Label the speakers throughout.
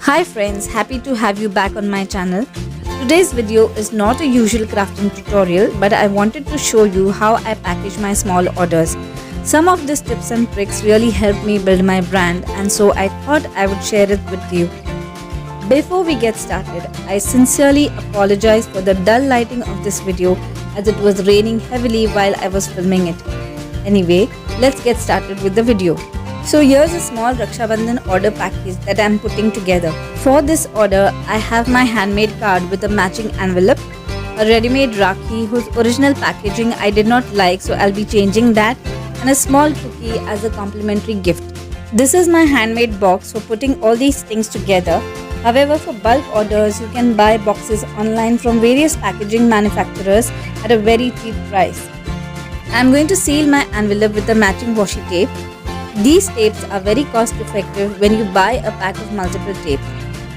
Speaker 1: Hi friends, happy to have you back on my channel. Today's video is not a usual crafting tutorial, but I wanted to show you how I package my small orders. Some of these tips and tricks really helped me build my brand, and so I thought I would share it with you. Before we get started, I sincerely apologize for the dull lighting of this video as it was raining heavily while I was filming it. Anyway, let's get started with the video. So here's a small Raksha Bandhan order package that I'm putting together. For this order, I have my handmade card with a matching envelope, a ready-made Rakhi whose original packaging I did not like, so I'll be changing that, and a small cookie as a complimentary gift. This is my handmade box for putting all these things together. However, for bulk orders, you can buy boxes online from various packaging manufacturers at a very cheap price. I'm going to seal my envelope with a matching washi tape. These tapes are very cost effective when you buy a pack of multiple tapes.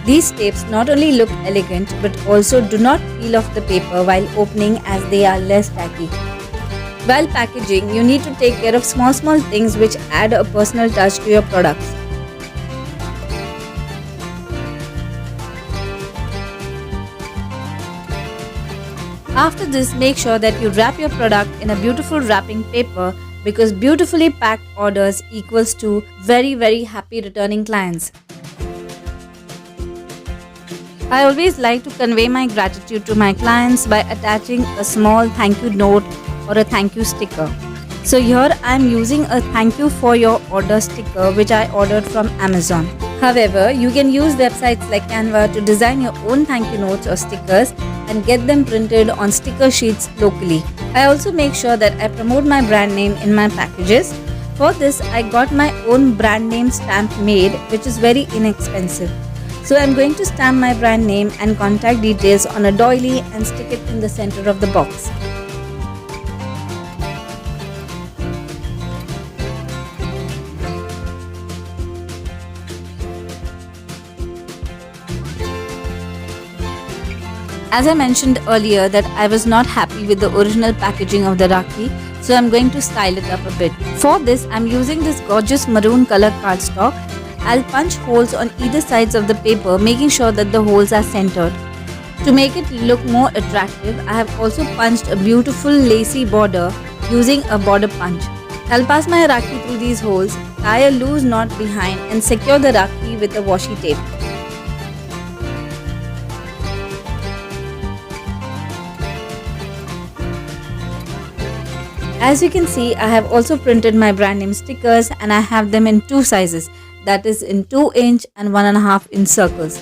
Speaker 1: These tapes not only look elegant but also do not peel off the paper while opening as they are less tacky. While packaging, you need to take care of small things which add a personal touch to your products. After this, make sure that you wrap your product in a beautiful wrapping paper, because beautifully packed orders equals to very happy returning clients. I always like to convey my gratitude to my clients by attaching a small thank you note or a thank you sticker. So here I am using a thank you for your order sticker which I ordered from Amazon. However, you can use websites like Canva to design your own thank you notes or stickers and get them printed on sticker sheets locally. I also make sure that I promote my brand name in my packages. For this, I got my own brand name stamp made, which is very inexpensive. So I'm going to stamp my brand name and contact details on a doily and stick it in the center of the box. As I mentioned earlier that I was not happy with the original packaging of the Rakhi, so I'm going to style it up a bit. For this, I'm using this gorgeous maroon color cardstock. I'll punch holes on either sides of the paper, making sure that the holes are centered. To make it look more attractive, I have also punched a beautiful lacy border using a border punch. I'll pass my Rakhi through these holes, tie a loose knot behind and secure the Rakhi with a washi tape. As you can see, I have also printed my brand name stickers and I have them in two sizes, that is in 2-inch and 1.5-inch circles.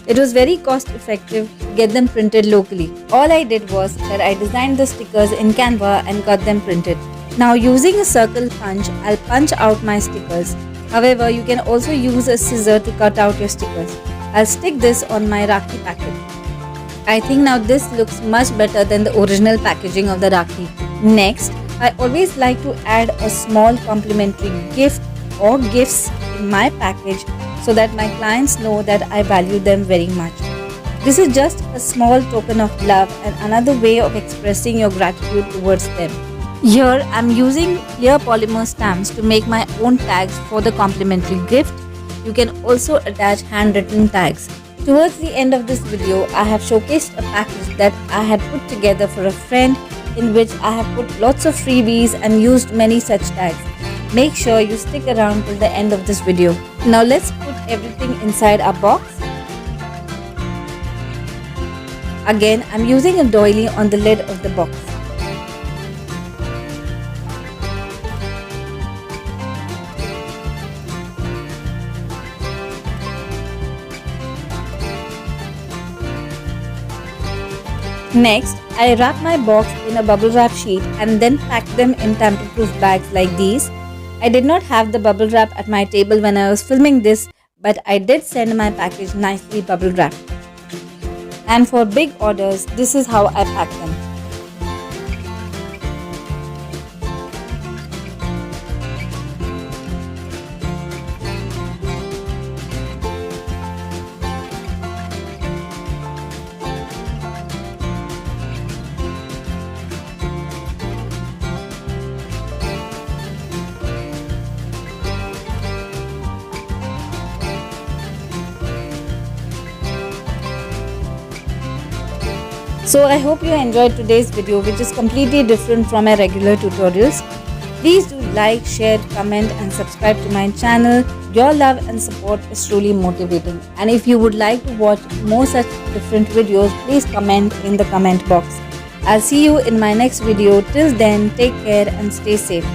Speaker 1: It was very cost effective to get them printed locally. All I did was that I designed the stickers in Canva and got them printed. Now using a circle punch, I'll punch out my stickers. However, you can also use a scissor to cut out your stickers. I'll stick this on my Rakhi packet. I think now this looks much better than the original packaging of the Rakhi. Next, I always like to add a small complimentary gift or gifts in my package so that my clients know that I value them very much. This is just a small token of love and another way of expressing your gratitude towards them. Here I'm using clear polymer stamps to make my own tags for the complimentary gift. You can also attach handwritten tags. Towards the end of this video, I have showcased a package that I had put together for a friend, in which I have put lots of freebies and used many such tags. Make sure you stick around till the end of this video. Now let's put everything inside our box. Again, I'm using a doily on the lid of the box. Next, I wrap my box in a bubble wrap sheet and then pack them in tamper-proof bags like these. I did not have the bubble wrap at my table when I was filming this, but I did send my package nicely bubble wrapped. And for big orders, this is how I pack them. So I hope you enjoyed today's video, which is completely different from my regular tutorials. Please do like, share, comment and subscribe to my channel. Your love and support is truly motivating. And if you would like to watch more such different videos, please comment in the comment box. I'll see you in my next video. Till then, take care and stay safe.